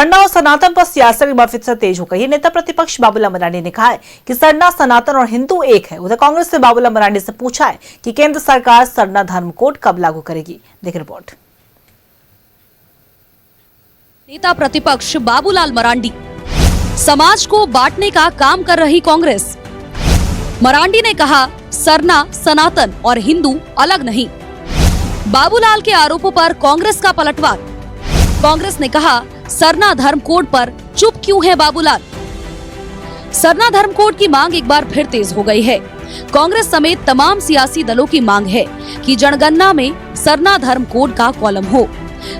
सरना और सनातन पर सियासत एक बार फिर से तेज हो गई है। नेता प्रतिपक्ष बाबूलाल मरांडी ने कहा है कि सरना, सनातन और हिंदू एक है। उधर कांग्रेस ने बाबूलाल मरांडी से पूछा है कि केंद्र सरकार सरना धर्म कोड कब लागू करेगी। देख रिपोर्ट। नेता प्रतिपक्ष बाबूलाल मरांडी, समाज को बांटने का काम कर रही कांग्रेस। मरांडी ने कहा, सरना, सनातन और हिंदू अलग नहीं। बाबूलाल के आरोपों पर कांग्रेस का पलटवार। कांग्रेस ने कहा, सरना धर्म कोड पर चुप क्यों है बाबूलाल। सरना धर्म कोड की मांग एक बार फिर तेज हो गई है। कांग्रेस समेत तमाम सियासी दलों की मांग है कि जनगणना में सरना धर्म कोड का कॉलम हो।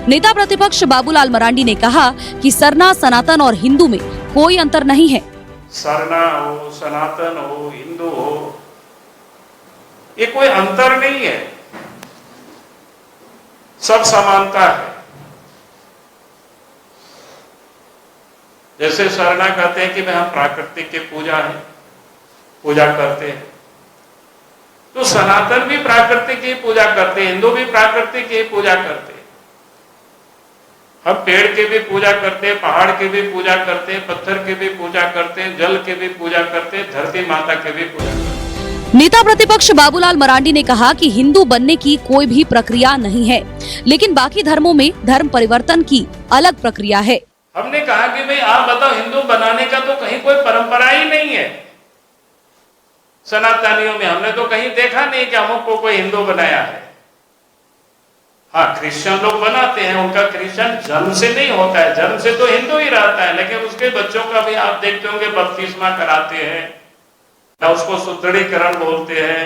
नेता प्रतिपक्ष बाबूलाल मरांडी ने कहा कि सरना, सनातन और हिंदू में कोई अंतर नहीं है। सरना हो, सनातन हो, हिंदू हो, ये कोई अंतर नहीं है, सब समानता है। जैसे सरना कहते हैं कि हम प्राकृतिक के पूजा करते हैं, तो सनातन भी प्राकृतिक की पूजा करते हैं, हिंदू भी प्राकृतिक की पूजा करते हैं। हम पेड़ के भी पूजा करते हैं, पहाड़ के भी पूजा करते हैं, पत्थर के भी पूजा करते हैं, जल के भी पूजा करते हैं, धरती माता के भी पूजा करते हैं। नेता प्रतिपक्ष बाबूलाल मरांडी ने कहा कि हिंदू बनने की कोई भी प्रक्रिया नहीं है, लेकिन बाकी धर्मों में धर्म परिवर्तन की अलग प्रक्रिया है। हमने कहा कि भाई आप बताओ, हिंदू बनाने का तो कहीं कोई परंपरा ही नहीं है। सनातनियों में हमने तो कहीं देखा नहीं कि हमको कोई हिंदू बनाया है। हाँ, क्रिश्चियन लोग बनाते हैं, उनका क्रिश्चियन जन्म से नहीं होता है, जन्म से तो हिंदू ही रहता है, लेकिन उसके बच्चों का भी आप देखते होंगे बपतिस्मा कराते हैं, या उसको सुदृढ़ीकरण बोलते हैं,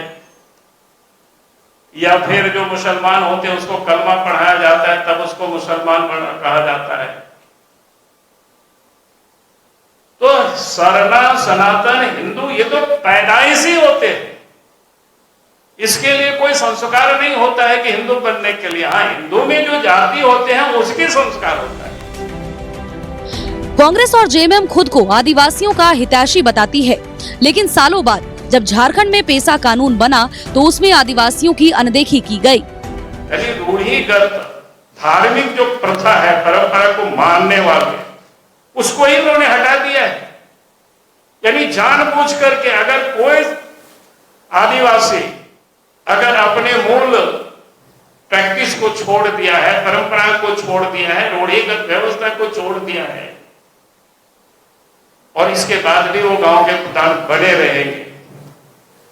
या फिर जो मुसलमान होते हैं उसको कलमा पढ़ाया जाता है, तब उसको मुसलमान कहा जाता है। तो सरना, सनातन, हिंदू ये तो पैदाइशी होते हैं, इसके लिए कोई संस्कार नहीं होता है कि हिंदू बनने के लिए। हाँ, हिंदू में जो जाति होते हैं उसके संस्कार होता है। कांग्रेस और जेएमएम खुद को आदिवासियों का हितैषी बताती है, लेकिन सालों बाद जब झारखंड में पेसा कानून बना तो उसमें आदिवासियों की अनदेखी की गई। यानी रूढ़िगत धार्मिक जो प्रथा है, परंपरा को मानने वाले, उसको ही उन्होंने हटा दिया है। यानी जानबूझ करके अगर कोई आदिवासी अगर अपने मूल प्रैक्टिस को छोड़ दिया है, परंपरा को छोड़ दिया है, रूढ़िगत व्यवस्था को छोड़ दिया है, और इसके बाद भी वो गांव के प्रधान बने रहेंगे,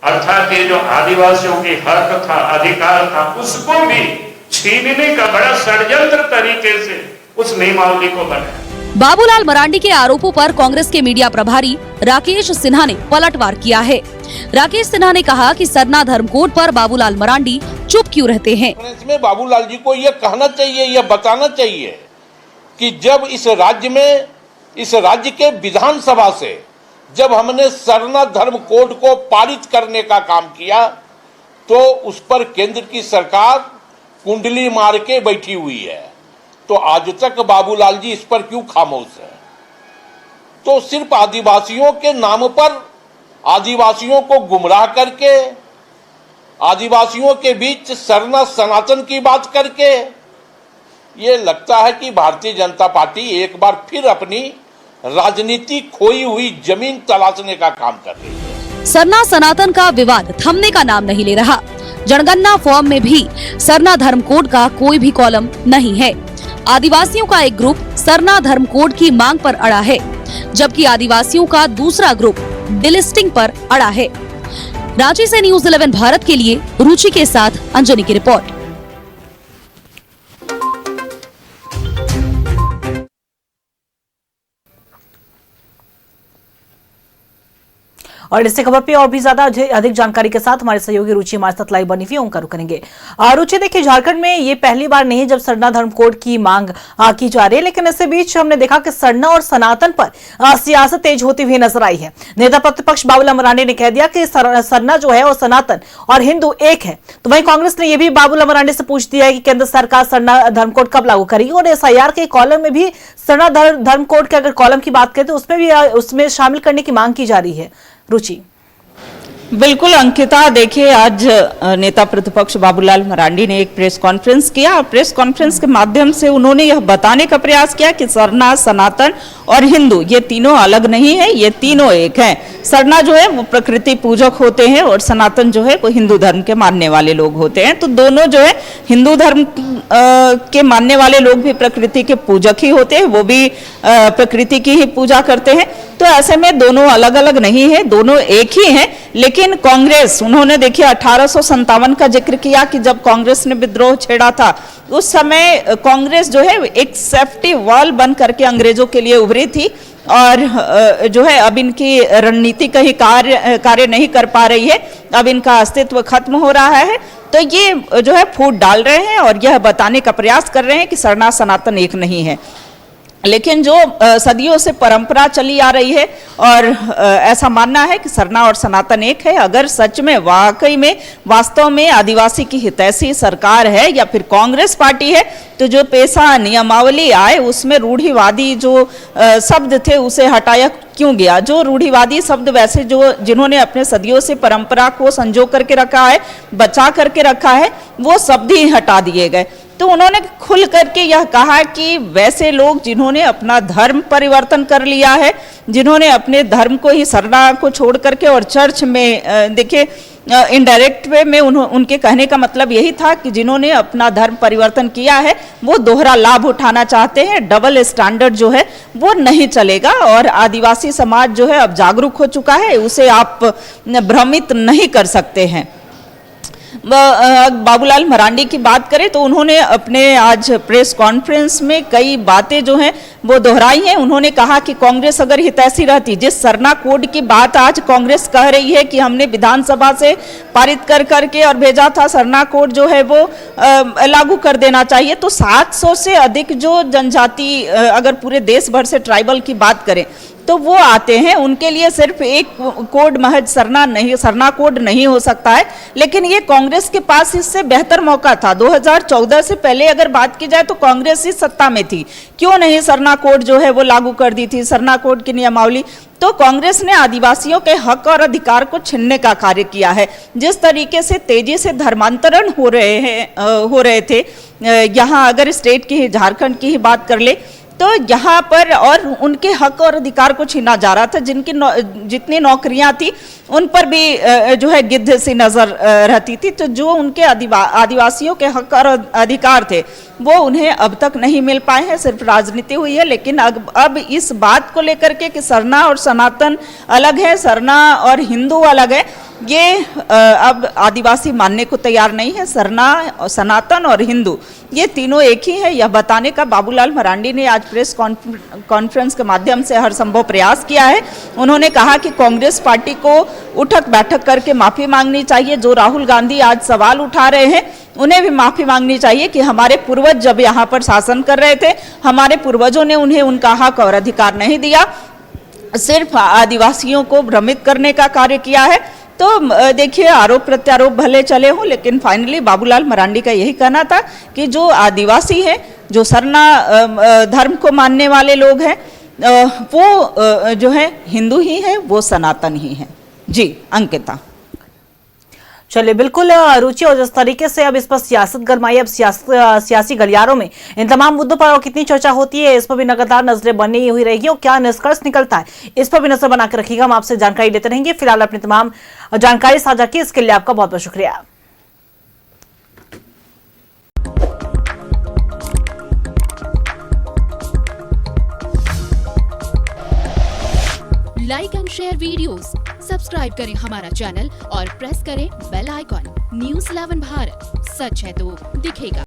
अर्थात ये जो आदिवासियों की हक था, अधिकार था, उसको भी छीनने का बड़ा षड्यंत्र तरीके से उस नियमावली को बनाया। बाबूलाल मरांडी के आरोपों पर कांग्रेस के मीडिया प्रभारी राकेश सिन्हा ने पलटवार किया है। राकेश सिन्हा ने कहा कि सरना धर्म कोड पर बाबूलाल मरांडी चुप क्यों रहते हैं। इसमें बाबूलाल जी को यह कहना चाहिए, यह बताना चाहिए कि जब इस राज्य के विधानसभा से जब हमने सरना धर्म कोड को पारित करने का काम किया, तो उस पर केंद्र की सरकार कुंडली मार के बैठी हुई है, तो आज तक बाबूलाल जी इस पर क्यों खामोश है। तो सिर्फ आदिवासियों के नाम पर आदिवासियों को गुमराह करके, आदिवासियों के बीच सरना सनातन की बात करके, ये लगता है कि भारतीय जनता पार्टी एक बार फिर अपनी राजनीति खोई हुई जमीन तलाशने का काम कर रही है। सरना सनातन का विवाद थमने का नाम नहीं ले रहा। जनगणना फॉर्म में भी सरना धर्म कोड का कोई भी कॉलम नहीं है। आदिवासियों का एक ग्रुप सरना धर्म कोड की मांग पर अड़ा है, जबकि आदिवासियों का दूसरा ग्रुप डिलिस्टिंग पर अड़ा है। रांची से न्यूज़ 11 भारत के लिए रुचि के साथ अंजनी की रिपोर्ट। और इससे खबर पे और भी ज्यादा अधिक जानकारी के साथ हमारे सहयोगी रुचि हमारे साथ लाइव बनी हुई उनका करेंगे। रुचि, देखिए, झारखंड में ये पहली बार नहीं जब सरना धर्म कोड की मांग की जा रही है, लेकिन इससे बीच हमने देखा कि सरना और सनातन पर सियासत तेज होती हुई नजर आई है। नेता प्रतिपक्ष बाबूलाल मरांडी ने कह दिया कि सरना जो है वो सनातन और हिंदू एक है। तो वहीं कांग्रेस ने यह भी बाबूलाल मरांडी से पूछ दिया है कि केंद्र सरकार सरना धर्म कोड कब लागू करेगी, और एसआईआर के कॉलम में भी सरना धर्म कोड के अगर कॉलम की बात करें तो उसमें भी उसमें शामिल करने की मांग की जा रही है। रुचि, बिल्कुल अंकिता, देखिए आज नेता प्रतिपक्ष बाबूलाल मरांडी ने एक प्रेस कॉन्फ्रेंस किया। प्रेस कॉन्फ्रेंस के माध्यम से उन्होंने यह बताने का प्रयास किया कि सरना, सनातन और हिंदू ये तीनों अलग नहीं है, ये तीनों एक हैं। सरना जो है वो प्रकृति पूजक होते हैं और सनातन जो है वो हिंदू धर्म के मानने वाले लोग होते हैं। तो दोनों जो है हिंदू धर्म के मानने वाले लोग भी प्रकृति के पूजक ही होते हैं, वो भी प्रकृति की ही पूजा करते हैं। तो ऐसे में दोनों अलग अलग नहीं है, दोनों एक ही हैं। लेकिन कांग्रेस, उन्होंने देखिए 1857 का जिक्र किया कि जब कांग्रेस ने विद्रोह छेड़ा था, उस समय कांग्रेस जो है एक सेफ्टी वॉल बन करके अंग्रेजों के लिए उभरी थी और जो है अब इनकी रणनीति का ही कार्य नहीं कर पा रही है, अब इनका अस्तित्व खत्म हो रहा है। तो ये जो है फूट डाल रहे हैं और यह बताने का प्रयास कर रहे हैं कि सरना सनातन एक नहीं है। लेकिन जो सदियों से परंपरा चली आ रही है और ऐसा मानना है कि सरना और सनातन एक है, अगर सच में वाकई में वास्तव में आदिवासी की हितैषी सरकार है या फिर कांग्रेस पार्टी है, तो जो पेशा नियमावली आए उसमें रूढ़िवादी जो शब्द थे उसे हटाया क्यों गया। जो रूढ़िवादी शब्द वैसे जो जिन्होंने अपने सदियों से परंपरा को संजो करके रखा है, बचा करके रखा है, वो शब्द ही हटा दिए गए। तो उन्होंने खुल करके यह कहा कि वैसे लोग जिन्होंने अपना धर्म परिवर्तन कर लिया है, जिन्होंने अपने धर्म को ही, सरना को छोड़ करके और चर्च में देखिए इनडायरेक्ट वे में उनके कहने का मतलब यही था कि जिन्होंने अपना धर्म परिवर्तन किया है वो दोहरा लाभ उठाना चाहते हैं, डबल स्टैंडर्ड जो है वो नहीं चलेगा। और आदिवासी समाज जो है अब जागरूक हो चुका है, उसे आप भ्रमित नहीं कर सकते हैं। बाबूलाल मरांडी की बात करें तो उन्होंने अपने आज प्रेस कॉन्फ्रेंस में कई बातें जो हैं वो दोहराई हैं। उन्होंने कहा कि कांग्रेस अगर हितैषी रहती, जिस सरना कोड की बात आज कांग्रेस कह रही है कि हमने विधानसभा से पारित कर करके और भेजा था, सरना कोड जो है वो लागू कर देना चाहिए, तो 700 से अधिक जो जनजाति, अगर पूरे देश भर से ट्राइबल की बात करें तो वो आते हैं, उनके लिए सिर्फ एक कोड महज सरना कोड नहीं हो सकता है। लेकिन ये कांग्रेस के पास इससे बेहतर मौका था। 2014 से पहले अगर बात की जाए तो कांग्रेस ही सत्ता में थी, क्यों नहीं सरना कोड जो है वो लागू कर दी थी, सरना कोड की नियमावली। तो कांग्रेस ने आदिवासियों के हक और अधिकार को छीनने का कार्य किया है। जिस तरीके से तेजी से धर्मांतरण हो रहे थे, यहाँ अगर स्टेट की, झारखंड की ही बात कर ले तो यहाँ पर और उनके हक और अधिकार को छीना जा रहा था। जितनी नौकरियां थी उन पर भी जो है गिद्ध सी नजर रहती थी। तो जो उनके आदिवासियों के हक और अधिकार थे वो उन्हें अब तक नहीं मिल पाए हैं, सिर्फ राजनीति हुई है। लेकिन अब इस बात को लेकर के कि सरना और सनातन अलग है, सरना और हिंदू अलग है, ये अब आदिवासी मानने को तैयार नहीं है। सरना, सनातन और हिंदू ये तीनों एक ही है, यह बताने का बाबूलाल मरांडी ने आज प्रेस कॉन्फ्रेंस के माध्यम से हर संभव प्रयास किया है। उन्होंने कहा कि कांग्रेस पार्टी को उठक बैठक करके माफी मांगनी चाहिए। जो राहुल गांधी आज सवाल उठा रहे हैं उन्हें भी माफी मांगनी चाहिए कि हमारे पूर्वज जब यहाँ पर शासन कर रहे थे, हमारे पूर्वजों ने उन्हें उनका हक और अधिकार नहीं दिया, सिर्फ आदिवासियों को भ्रमित करने का कार्य किया है। तो देखिए आरोप प्रत्यारोप भले चले हों, लेकिन फाइनली बाबूलाल मरांडी का यही कहना था कि जो आदिवासी हैं, जो सरना धर्म को मानने वाले लोग हैं, वो जो है हिंदू ही है, वो सनातन ही है। जी अंकिता। चलिए, बिल्कुल रुचि, और जिस तरीके से अब इस पर सियासत गरमाई, अब सियासी गलियारों में इन तमाम मुद्दों पर और कितनी चर्चा होती है, इस पर भी लगातार नजरें बनी हुई रहेगी और क्या निष्कर्ष निकलता है इस पर भी नजर बना के रखिएगा। हम आपसे जानकारी लेते रहेंगे। फिलहाल अपनी तमाम जानकारी साझा की, इसके लिए आपका बहुत बहुत शुक्रिया। Like and share videos, subscribe करें हमारा चैनल और प्रेस करें बेल आइकॉन। News 11 भारत, सच है तो दिखेगा।